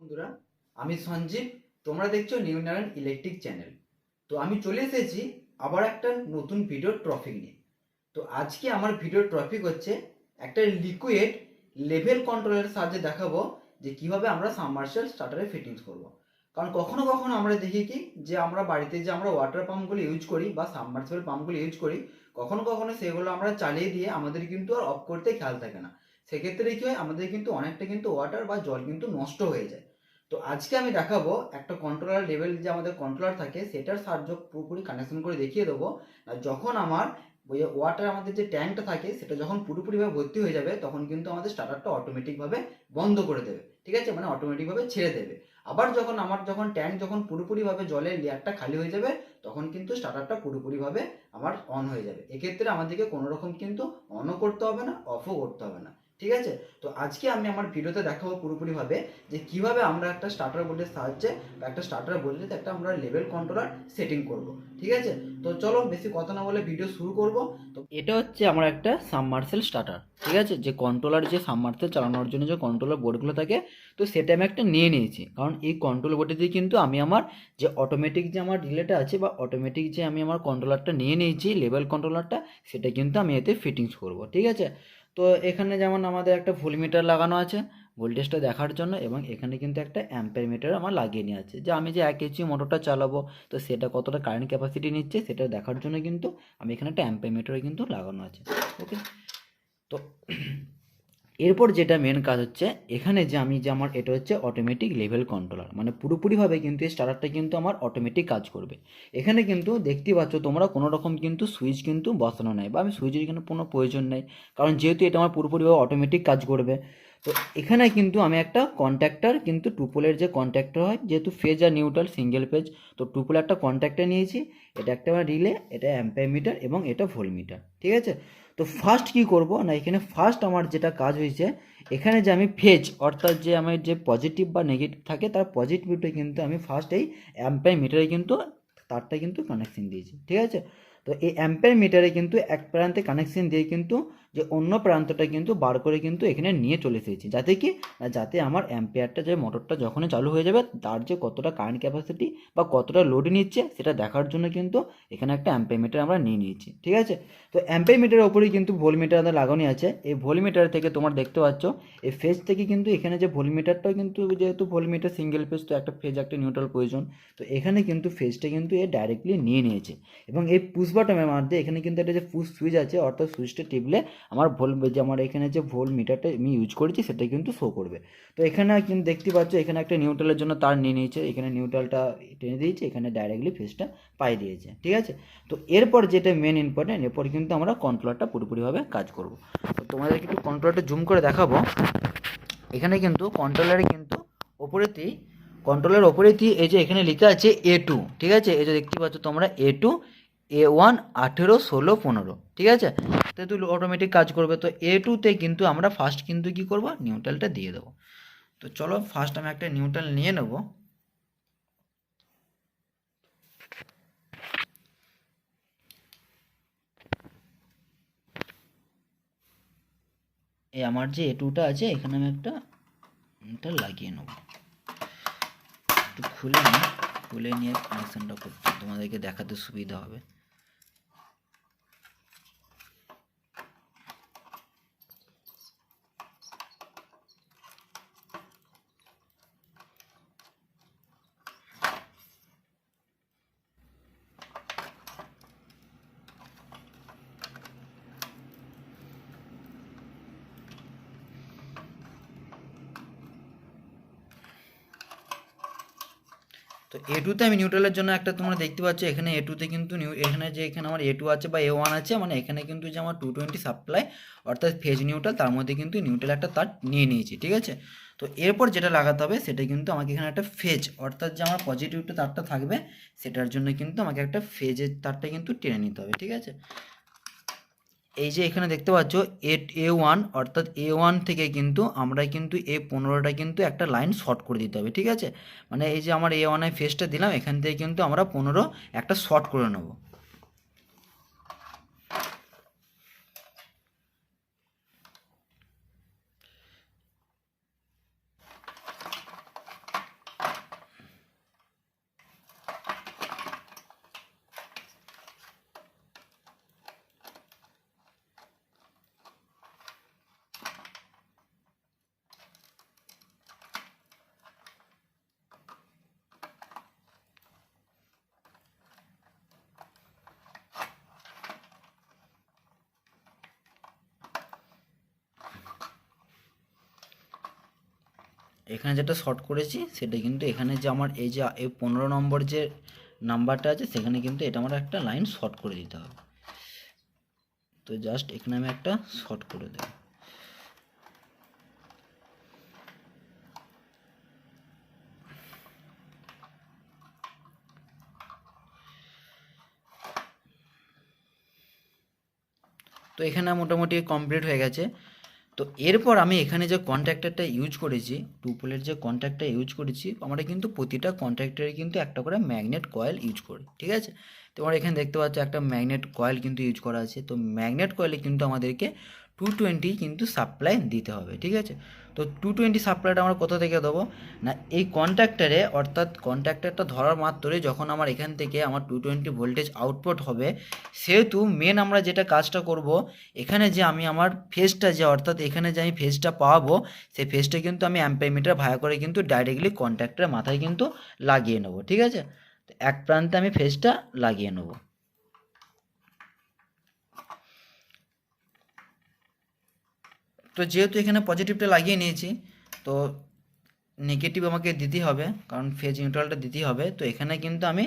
বন্ধুরা, আমি সঞ্জীব। তোমরা দেখছো নিউ নারায়ণ ইলেকট্রিক চ্যানেল। তো আমি চলে এসেছি আবার একটা নতুন ভিডিওর টপিক নিয়ে। তো আজকে আমার ভিডিওর টপিক হচ্ছে একটা লিকুইড লেভেল কন্ট্রোলের সাহায্যে দেখাবো যে কিভাবে আমরা সাবমার্সিবল স্টার্টারে ফিটিংস করব। কারণ কখনো কখনো আমরা দেখি কি যে আমরা বাড়িতে যে আমরা ওয়াটার পাম্পগুলো ইউজ করি বা সাবমার্সিবল পাম্পগুলো ইউজ করি, কখনো কখনো সেগুলো আমরা চালিয়ে দিয়ে আমাদের কিন্তু আর অফ করতে খেয়াল থাকে না। সেক্ষেত্রে কি হয়, আমাদের কিন্তু অনেকটা কিন্তু ওয়াটার বা জল কিন্তু নষ্ট হয়ে যায়। তো আজকে আমি দেখাবো একটা কন্ট্রোলার লেভেল যে আমাদের কন্ট্রোলার থাকে সেটার সাহায্যে পুরোপুরি কানেকশন করে দেখিয়ে দেবো। আর যখন আমার ওই ওয়াটার আমাদের যে ট্যাঙ্কটা থাকে সেটা যখন পুরোপুরিভাবে ভর্তি হয়ে যাবে তখন কিন্তু আমাদের স্টার্টারটা অটোমেটিকভাবে বন্ধ করে দেবে, ঠিক আছে, মানে অটোমেটিকভাবে ছেড়ে দেবে। আবার যখন ট্যাঙ্ক যখন পুরোপুরিভাবে জলের লেয়ারটা খালি হয়ে যাবে তখন কিন্তু স্টার্টারটা পুরোপুরিভাবে আমার অন হয়ে যাবে। এক্ষেত্রে আমাদেরকে কোনো রকম কিন্তু অনও করতে হবে না, অফও করতে হবে না, ঠিক আছে। তো আজকে আমি আমার ভিডিওতে দেখাবো পুরোপুরিভাবে যে কিভাবে আমরা একটা স্টার্টার বোর্ডের সাহায্যে বা একটা স্টার্টার বোর্ডে একটা আমরা লেভেল কন্ট্রোলার সেটিং করব, ঠিক আছে। তো চলো বেশি কথা না বলে ভিডিও শুরু করব। তো এটা হচ্ছে আমার একটা সাবমার্সেল স্টার্টার, ঠিক আছে, যে কন্ট্রোলার যে সাবমার্সেল চালানোর জন্য যে কন্ট্রোলার বোর্ডগুলো থাকে, তো সেটা আমি একটা নিয়ে নিয়েছি। কারণ এই কন্ট্রোল বোর্ডে দিয়ে কিন্তু আমি আমার যে অটোমেটিক যে আমার রিলেটা আছে বা অটোমেটিক যে আমি আমার কন্ট্রোলারটা নিয়ে নিয়েছি লেভেল কন্ট্রোলারটা, সেটা কিন্তু আমি এতে ফিটিংস করব, ঠিক আছে। তো এখানে যেমন আমাদের একটা ভোল্টমিটার লাগানো আছে ভোল্টেজটা দেখার জন্য, এবং এখানে কিন্তু একটা অ্যাম্পিয়ার মিটার আমার লাগিয়ে নিয়ে আছে যে আমি যে 1 এইচপি মোটরটা চালাবো তো সেটা কতটা কারেন্ট ক্যাপাসিটি নিচ্ছে সেটা দেখার জন্য কিন্তু আমি এখানে একটা অ্যাম্পিয়ার মিটার কিন্তু লাগানো আছে। ওকে, তো এরপর যেটা মেন কাজ হচ্ছে এখানে যে আমি যে আমার এটা হচ্ছে অটোমেটিক লেভেল কন্ট্রোলার, মানে পুরোপুরিভাবে কিন্তু এই স্টার্টারটা কিন্তু আমার অটোমেটিক কাজ করবে। এখানে কিন্তু দেখতে পাচ্ছ তোমরা কোনো রকম কিন্তু সুইচ কিন্তু বসানো নেই বা আমি সুইচের এখানে কোনো প্রয়োজন নেই, কারণ যেহেতু এটা আমার পুরোপুরিভাবে অটোমেটিক কাজ করবে। তো এখানে কিন্তু আমি একটা কন্ট্যাক্টর কিন্তু টুপোলের যে কন্ট্যাক্টর হয়, যেহেতু ফেজ আর নিউট্রাল সিঙ্গেল ফেজ, তো টুপোলে একটা কন্ট্যাক্টর নিয়েছি। এটা একটা রিলে, এটা অ্যাম্পিয়ার মিটার এবং এটা ভোল্টমিটার, ঠিক আছে। তো ফার্স্ট কি করব না, এখানে ফার্স্ট আমার যেটা কাজ হয়েছে এখানে যে আমি ফেজ অর্থাৎ যে আমার যে পজিটিভ বা নেগেটিভ থাকে তার পজিটিভটা কিন্তু আমি ফার্স্ট এই অ্যাম্পিয়ার মিটারে কিন্তু তারটা কিন্তু কানেকশন দিয়েছি, ঠিক আছে। তো এই অ্যাম্পিয়ার মিটারে কিন্তু এক প্রান্তে কানেকশন দিয়ে কিন্তু যে অন্য প্রান্তটা কিন্তু বার করে কিন্তু এখানে নিয়ে চলে এসেছি, যাতে কি না যাতে আমার অ্যাম্পিয়ারটা যে মোটরটা যখনই চালু হয়ে যাবে তার যে কতটা কারেন্ট ক্যাপাসিটি বা কতটা লোড নিচ্ছে সেটা দেখার জন্য কিন্তু এখানে একটা অ্যাম্পিয়ার মিটার আমরা নিয়ে নিয়েছি, ঠিক আছে। তো অ্যাম্পিয়ার মিটারের ওপরেই কিন্তু ভোল্টমিটার আমাদের লাগানো আছে। এই ভোল্টমিটার থেকে তোমরা দেখতে পাচ্ছ এই ফেজ থেকে কিন্তু এখানে যে ভোল্টমিটারটাও কিন্তু যেহেতু ভোল্টমিটার সিঙ্গেল ফেজ, তো একটা ফেজ একটা নিউট্রাল প্রয়োজন, তো এখানে কিন্তু ফেজটা কিন্তু এ ডাইরেক্টলি নিয়ে নিয়েছে। এবং এই পুশ বাটনের মাধ্যমে এখানে কিন্তু একটা যে পুশ সুইচ আছে অর্থাৎ সুইচটা টিপলে আমার যে আমার এখানে যে ভোল্টমিটারটা আমি ইউজ করেছি সেটা কিন্তু শো করবে। তো এখানে কিন্তু দেখতে পাচ্ছ এখানে একটা নিউট্রালের জন্য তার নিয়ে নিয়েছে, এখানে নিউট্রালটা টেনে দিয়েছে, এখানে ডাইরেক্টলি ফেজটা পাই দিয়েছে, ঠিক আছে। তো এরপর যেটা মেন ইম্পর্টেন্ট, এরপর কিন্তু আমরা কন্ট্রোলারটা পুরোপুরিভাবে কাজ করব। তো তোমাদেরকে একটু কন্ট্রোলারটা জুম করে দেখাবো। এখানে কিন্তু কন্ট্রোলারের ওপরেতেই এই যে এখানে লেখা আছে A2, ঠিক আছে। এই যে দেখতে পাচ্ছ তোমরা A2, A1, 18, 16, 15, ঠিক আছে। তো অটোমেটিক কাজ করবে। তো A2তে কিন্তু আমরা ফার্স্ট কিন্তু কি করব, নিউট্রালটা দিয়ে দেবো। তো চলো ফার্স্ট আমি একটা নিউট্রাল নিয়ে নেব। এই আমার যে A2টা আছে এখানে আমি একটা নিউট্রাল লাগিয়ে নেব। একটু খুলে নিয়ে কানেকশানটা করতে তোমাদেরকে দেখাতে সুবিধা হবে। তো A2তে আমি নিউট্রালের জন্য একটা তোমরা দেখতে পাচ্ছ এখানে A2তে কিন্তু এখানে আমার A2 আছে বা A1 আছে, মানে এখানে কিন্তু যে আমার 220 সাপ্লাই অর্থাৎ ফেজ নিউট্রাল, তার মধ্যে কিন্তু নিউট্রাল একটা তার নিয়ে নিয়েছি, ঠিক আছে। তো এরপর যেটা লাগাতে হবে সেটা কিন্তু আমাকে এখানে একটা ফেজ অর্থাৎ যে আমার পজিটিভটা তারটা থাকবে সেটার জন্য কিন্তু আমাকে একটা ফেজের তারটা কিন্তু টেনে নিতে হবে, ঠিক আছে। এই যে এখানে দেখতে পাচ্ছ A1 অর্থাৎ A1 থেকে কিন্তু আমরা কিন্তু A15টা কিন্তু একটা লাইন শর্ট করে দিতে হবে, ঠিক আছে। মানে এই যে আমার A1 ফেজটা দিলাম, এখান থেকে কিন্তু আমরা 15 একটা শর্ট করে নেব। এখানে যেটা শর্ট করেছি সেটা কিন্তু এখানে যে আমার এই যে এই 15 নম্বর যে নাম্বারটা আছে সেখানে কিন্তু এটা আমার একটা লাইন শর্ট করে দিতে হবে। তো জাস্ট এখানে আমি একটা শর্ট করে দেব। তো এখানে মোটামুটি কমপ্লিট হয়ে গেছে। তো এরপর আমি এখানে যে কন্ট্যাক্টরটা ইউজ করেছি, টুপলের যে কন্ট্যাক্টটা ইউজ করেছি, আমরা কিন্তু প্রতিটা কন্ট্যাক্টরে কিন্তু একটা করে ম্যাগনেট কয়েল ইউজ করি, ঠিক আছে। তোমরা এখানে দেখতে পাচ্ছ একটা ম্যাগনেট কয়েল কিন্তু ইউজ করা আছে। তো ম্যাগনেট কয়েলে কিন্তু আমাদেরকে 220 কিন্তু সাপ্লাই দিতে হবে, ঠিক আছে। তো 220 সাপ্লাইটা আমরা কোথা থেকে দেবো না, এই কন্ট্যাক্টরে, অর্থাৎ কন্ট্যাক্টরটা ধরার মাত্রই যখন আমার এখান থেকে আমার 220 ভোল্টেজ আউটপুট হবে, সেহেতু মেন আমরা যেটা কাজটা করব, এখানে যে আমি আমার ফেজটা যে, অর্থাৎ এখানে যে আমি ফেজটা পাবো, সেই ফেজটা কিন্তু আমি অ্যাম্পিয়ার ভায়া করে কিন্তু ডাইরেক্টলি কন্ট্যাক্টরের মাথায় কিন্তু লাগিয়ে নেবো, ঠিক আছে। তো এক প্রান্তে আমি ফেজটা লাগিয়ে নেবো। তো যেহেতু এখানে পজিটিভটা লাগিয়ে নিয়েছি, তো নেগেটিভ আমাকে দিতেই হবে, কারণ ফেজ নিউট্রালটা দিতেই হবে। তো এখানে কিন্তু আমি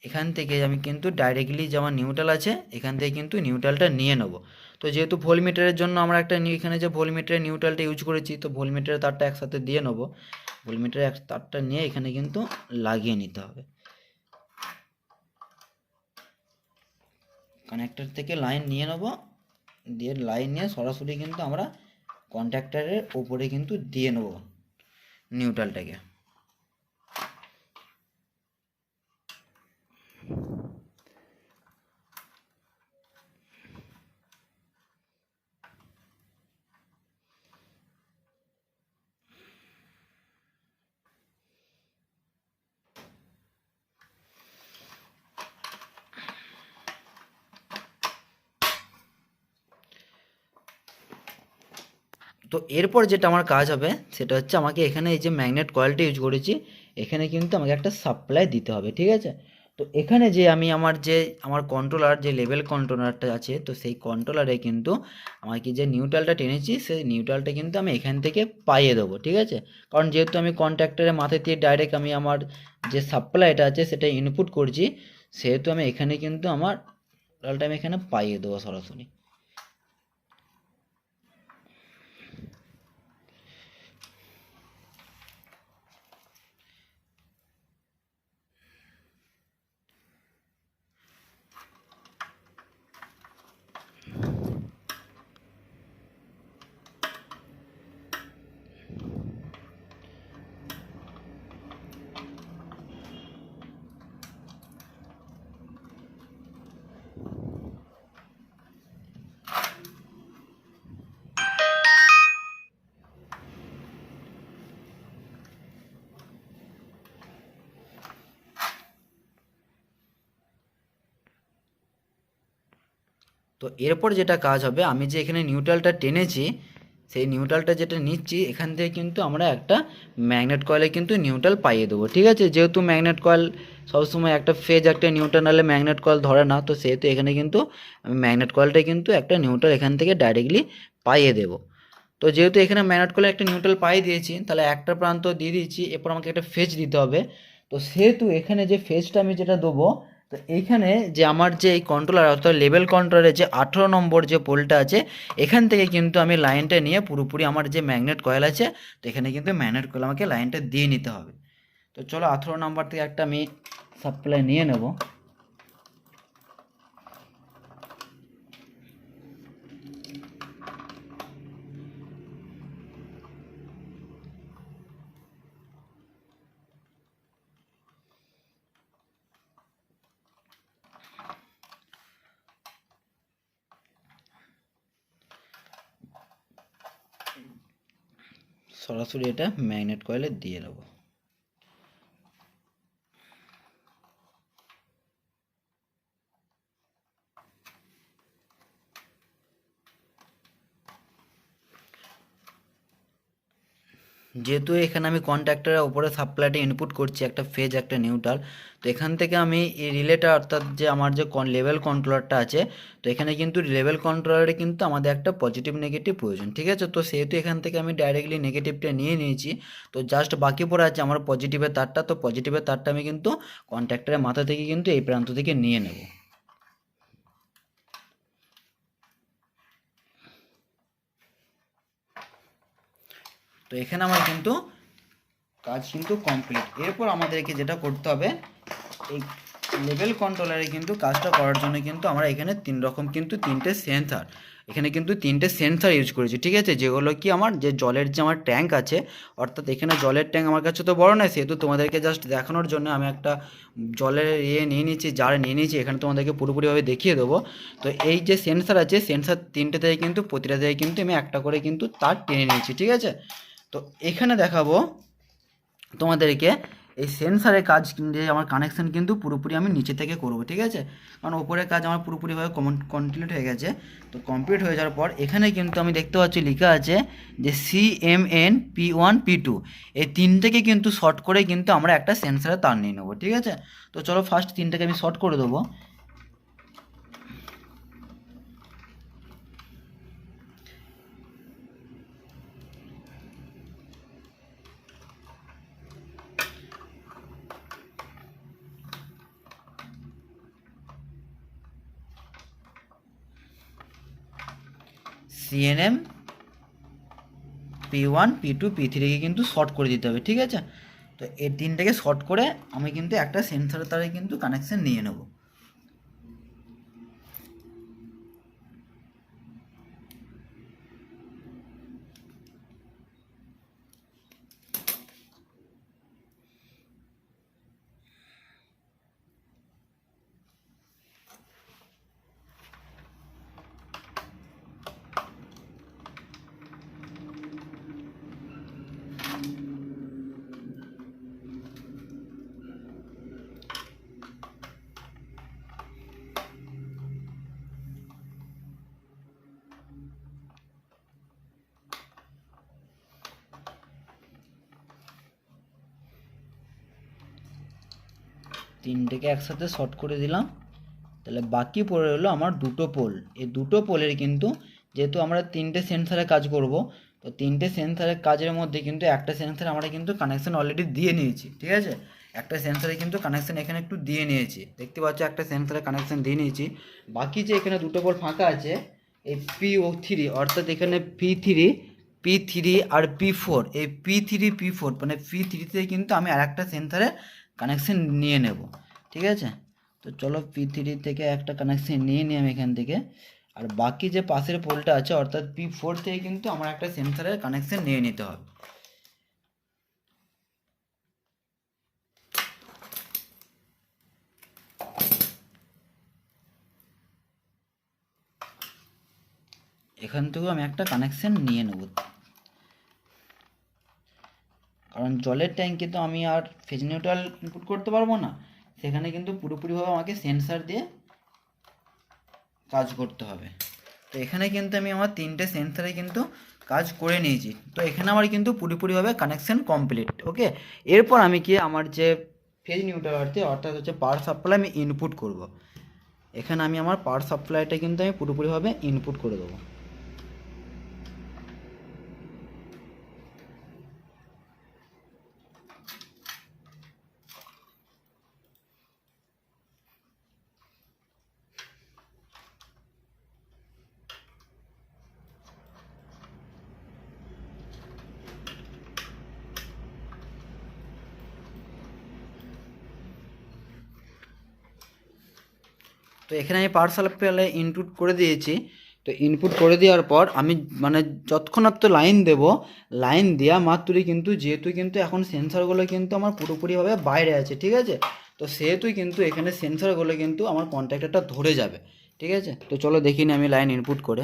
এখান থেকে আমি কিন্তু ডাইরেক্টলি যে আমার নিউট্রাল আছে এখান থেকে কিন্তু নিউট্রালটা নিয়ে নেব। তো যেহেতু ভোল্টমিটারের জন্য আমরা একটা এখানে যে ভোল্টমিটারের নিউট্রালটা ইউজ করেছি, তো ভোল্টমিটারের তারটা একসাথে দিয়ে নেব। ভোল্টমিটারের তারটা নিয়ে এখানে কিন্তু লাগিয়ে নিতে হবে। কানেক্টর থেকে লাইন নিয়ে নেব, দিয়ে লাইন নিয়ে সরাসরি কিন্তু আমরা কন্ট্যাক্টরের ওপরে কিন্তু দিয়ে নেব নিউট্রালটাকে। তো এরপর যেটা আমার কাজ হবে সেটা হচ্ছে, আমাকে এখানে এই যে ম্যাগনেট কয়েলটা ইউজ করেছি, এখানে কিন্তু আমাকে একটা সাপ্লাই দিতে হবে, ঠিক আছে। তো এখানে যে আমি আমার কন্ট্রোলার যে লেভেল কন্ট্রোলারটা আছে, তো সেই কন্ট্রোলারে কিন্তু আমাকে যে নিউট্রালটা টেনেছি সেই নিউট্রালটা কিন্তু আমি এখান থেকে পাইয়ে দেবো, ঠিক আছে। কারণ যেহেতু আমি কন্ট্যাক্টরের মাথায় দিয়ে ডাইরেক্ট আমি আমার যে সাপ্লাইটা আছে সেটা ইনপুট করছি, সেহেতু আমি এখানে কিন্তু আমার নিউট্রালটা আমি এখানে পাইয়ে দেবো সরাসরি। তো এরপর যেটা কাজ হবে, আমি যে এখানে নিউট্রালটা টেনেছি, সেই নিউট্রালটা যেটা নিচ্ছি এখান থেকে কিন্তু আমরা একটা ম্যাগনেট কয়েলে কিন্তু নিউট্রাল পাইয়ে দেবো, ঠিক আছে। যেহেতু ম্যাগনেট কয়েল সবসময় একটা ফেজ একটা নিউট্রাল নাহলে ম্যাগনেট কয়েল ধরে না, তো সেহেতু এখানে কিন্তু আমি ম্যাগনেট কয়েলটা কিন্তু একটা নিউট্রাল এখান থেকে ডাইরেক্টলি পাইয়ে দেবো। তো যেহেতু এখানে ম্যাগনেট কয়েলে একটা নিউট্রাল পাইয়ে দিয়েছি, তাহলে একটা প্রান্ত দিয়ে দিয়েছি, এরপর আমাকে একটা ফেজ দিতে হবে। তো সেহেতু এখানে যে ফেজটা আমি যেটা দেবো, তো এইখানে যে আমার যে এই কন্ট্রোলার অর্থাৎ লেভেল কন্ট্রোলারের যে 18 নম্বর যে পোলটা আছে, এখান থেকে কিন্তু আমি লাইনটা নিয়ে পুরোপুরি আমার যে ম্যাগনেট কয়েল আছে, তো এখানে কিন্তু ম্যাগনেট কয়েল আমাকে লাইনটা দিয়ে নিতে হবে। তো চলো 18 নম্বর থেকে একটা আমি সাপ্লাই নিয়ে নেব। সরাসরি এটা ম্যাগনেট কয়েলে দিয়ে দেবো। যেহেতু এখানে আমি কন্ট্যাক্টরের ওপরে সাপ্লাইটা ইনপুট করছি, একটা ফেজ একটা নিউট্রাল, তো এখান থেকে আমি এই রিলেটা অর্থাৎ যে আমার যে লেভেল কন্ট্রোলারটা আছে, তো এখানে কিন্তু লেভেল কন্ট্রোলারে কিন্তু আমাদের একটা পজিটিভ নেগেটিভ প্রয়োজন, ঠিক আছে। তো সেহেতু এখান থেকে আমি ডাইরেক্টলি নেগেটিভটা নিয়ে নিয়েছি, তো জাস্ট বাকি পড়ে আছে আমার পজিটিভের তারটা, তো পজিটিভের তারটা আমি কিন্তু কন্ট্যাক্টরের মাথা থেকে কিন্তু এই প্রান্ত থেকে নিয়ে নেব। তো এখানে আমার কিন্তু কাজ কিন্তু কমপ্লিট। এরপর আমাদেরকে যেটা করতে হবে, এই লেভেল কন্ট্রোলারে কিন্তু কাজটা করার জন্য কিন্তু আমরা এখানে তিনটে সেন্সার, এখানে কিন্তু তিনটে সেন্সার ইউজ করেছি, ঠিক আছে। যেগুলো কি আমার যে জলের যে আমার ট্যাঙ্ক আছে, অর্থাৎ এখানে জলের ট্যাঙ্ক আমার কাছে তো বড় নয়, সেহেতু তোমাদেরকে জাস্ট দেখানোর জন্য আমি একটা জলের নিয়ে নিয়েছি, জার নিয়ে নিয়েছি, এখানে তোমাদেরকে পুরোপুরিভাবে দেখিয়ে দেবো। তো এই যে সেন্সার আছে, সেন্সার তিনটে থেকে কিন্তু প্রতিটা থেকে কিন্তু আমি একটা করে কিন্তু তার টেনে নিয়েছি, ঠিক আছে। তো এখানে দেখাবো তোমাদেরকে এই সেন্সারের কাজ যে আমার কানেকশান কিন্তু পুরোপুরি আমি নিচে থেকে করব, ঠিক আছে। কারণ ওপরের কাজ আমার পুরোপুরিভাবে কমপ্লিট হয়ে গেছে। তো কমপ্লিট হয়ে যাওয়ার পর এখানে কিন্তু আমি দেখতে পাচ্ছি লেখা আছে যে CMN P1 P2, এই তিনটেকে কিন্তু শর্ট করে কিন্তু আমরা একটা সেন্সারে তার নিয়ে নেবো, ঠিক আছে। তো চলো ফার্স্ট তিনটাকে আমি শর্ট করে দেবো। CNM P1 P2 P3কে কিন্তু শর্ট করে দিতে হবে, ঠিক আছে। তো এই তিনটাকে শর্ট করে আমি কিন্তু একটা সেন্সারের তারে কিন্তু কানেকশান নিয়ে নেব। তিনটেকে একসাথে শর্ট করে দিলাম। তাহলে বাকি পড়ে রইলো আমার দুটো পোল। এই দুটো পোলের কিন্তু যেহেতু আমরা তিনটে সেন্সারে কাজ করব, তো তিনটে সেন্সারের কাজের মধ্যে কিন্তু একটা সেন্সার আমরা কিন্তু কানেকশান অলরেডি দিয়ে নিয়েছি, ঠিক আছে। একটা সেন্সারে কিন্তু কানেকশান এখানে একটু দিয়ে নিয়েছি, দেখতে পাচ্ছ একটা সেন্সারে কানেকশান দিয়ে নিয়েছি। বাকি যে এখানে দুটো পোল ফাঁকা আছে, এই P3 অর্থাৎ এখানে P3 আর P4, এই P3 P4 মানে P3তে কিন্তু আমি আর একটা সেন্সারে কানেকশান নিয়ে নেব, ঠিক আছে। তো চলো P3 থেকে একটা কানেকশান নিয়ে নিই আমি এখান থেকে, আর বাকি যে পাশের পোলটা আছে অর্থাৎ P4 থেকে কিন্তু আমার একটা সেন্সারের কানেকশান নিয়ে নিতে হবে। এখান থেকেও আমি একটা কানেকশান নিয়ে নেব, কারণ জলের ট্যাঙ্কে তো আমি আর ফেজ নিউট্রাল ইনপুট করতে পারবো না, সেখানে কিন্তু পুরোপুরিভাবে আমাকে সেন্সার দিয়ে কাজ করতে হবে। তো এখানে কিন্তু আমি আমার তিনটে সেন্সারে কিন্তু কাজ করে নিয়েছি। তো এখানে আমার কিন্তু পুরোপুরিভাবে কানেকশান কমপ্লিট, ওকে। এরপর আমি কি আমার যে ফেজ নিউট্রাল অর্থাৎ হচ্ছে পাওয়ার সাপ্লাই আমি ইনপুট করব। এখানে আমি আমার পাওয়ার সাপ্লাইটা কিন্তু আমি পুরোপুরিভাবে ইনপুট করে দেবো। তো এখানে আমি পাওয়ার সাপ্লাই ইনপুট করে দিয়েছি। তো ইনপুট করে দেওয়ার পর আমি মানে যতক্ষণ তো লাইন দেব, লাইন দেওয়া মাত্রই কিন্তু যেহেতু কিন্তু এখন সেন্সারগুলো কিন্তু আমার পুরোপুরিভাবে বাইরে আছে, ঠিক আছে। তো সেহেতুই কিন্তু এখানে সেন্সারগুলো কিন্তু আমার কন্ট্যাক্টরটা ধরে যাবে, ঠিক আছে। তো চলো দেখিনি আমি লাইন ইনপুট করে।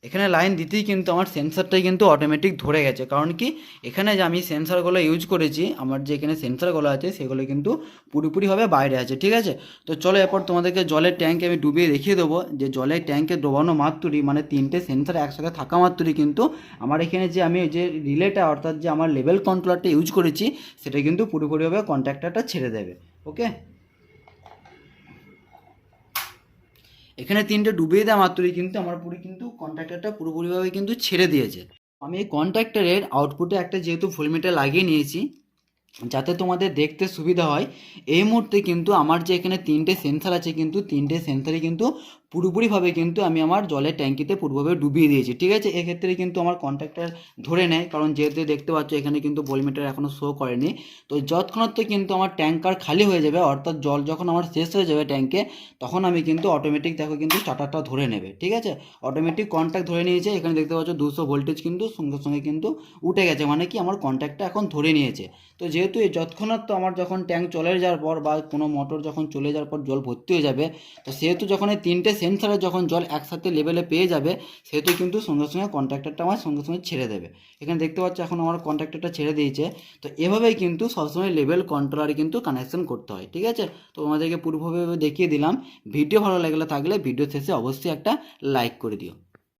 এখানে লাইন দিতেই কিন্তু আমার সেন্সারটাই কিন্তু অটোমেটিক ধরে গেছে, কারণ কি এখানে যে আমি সেন্সারগুলো ইউজ করেছি, আমার যে এখানে সেন্সারগুলো আছে সেগুলো কিন্তু পুরোপুরিভাবে বাইরে আছে। ঠিক আছে, তো চলো এরপর তোমাদেরকে জলের ট্যাঙ্কে আমি ডুবিয়ে দেখিয়ে দেবো যে জলের ট্যাঙ্কে ডোবানো মাত্রই, মানে 3টে সেন্সার একসাথে থাকা মাত্রই কিন্তু আমার এখানে যে আমি যে রিলেটা অর্থাৎ যে আমার লেভেল কন্ট্রোলারটা ইউজ করেছি সেটা কিন্তু পুরোপুরিভাবে কন্ট্যাক্টরটা ছেড়ে দেবে। ওকে, এখানে 3টে ডুবিয়ে দেওয়া মাত্রই কিন্তু আমার পুরো কিন্তু কন্ট্রাক্টরটা পুরোপুরিভাবে কিন্তু ছেড়ে দিয়েছে। আমি এই কন্ট্রাক্টরের আউটপুটে একটা যেহেতু ভোল্টমিটার লাগিয়ে নিয়েছি যাতে তোমাদের দেখতে সুবিধা হয়, এই মুহূর্তে কিন্তু আমার যে এখানে 3টে সেন্সার আছে কিন্তু 3টে সেন্সারই কিন্তু পুরোপুরিভাবে কিন্তু আমি আমার জলের ট্যাঙ্কিতে পুরোভাবে ডুবিয়ে দিয়েছি। ঠিক আছে, এক্ষেত্রে কিন্তু আমার কন্ট্রাক্টর ধরে নেয়, কারণ যেহেতু দেখতে পাচ্ছ এখানে কিন্তু ভোল্টমিটার এখনও শো করেনি। তো যৎক্ষণাৎ কিন্তু আমার ট্যাঙ্কার খালি হয়ে যাবে, অর্থাৎ জল যখন আমার শেষ হয়ে যাবে ট্যাঙ্কে, তখন আমি কিন্তু অটোমেটিক দেখো কিন্তু স্টার্টারটা ধরে নেবে। ঠিক আছে, অটোমেটিক কন্ট্যাক্ট ধরে নিয়েছে, এখানে দেখতে পাচ্ছ 200 ভোল্টেজ কিন্তু সঙ্গে সঙ্গে কিন্তু উঠে গেছে, মানে কি আমার কন্ট্যাক্টটা এখন ধরে নিয়েছে। তো যেহেতু এই যৎক্ষণাৎ তো আমার যখন ট্যাঙ্ক চলে যাওয়ার পর বা কোনো মোটর যখন চলে যাওয়ার পর জল ভর্তি হয়ে যাবে, তো সেহেতু যখন এই 3টে সেন্সারে যখন জল একসাথে লেভেলে পেয়ে যাবে সেহেতু কিন্তু সঙ্গে সঙ্গে কন্ট্রাক্টরটা আমার সঙ্গে সঙ্গে ছেড়ে দেবে। এখানে দেখতে পাচ্ছ এখন আমার কন্ট্রাক্টরটা ছেড়ে দিয়েছে। তো এভাবেই কিন্তু সবসময় লেভেল কন্ট্রোলারে কিন্তু কানেকশন করতে হয়। ঠিক আছে, তো তোমাদেরকে পুরোভাবে দেখিয়ে দিলাম। ভিডিও ভালো লাগলে থাকলে ভিডিও শেষে অবশ্যই একটা লাইক করে দিও।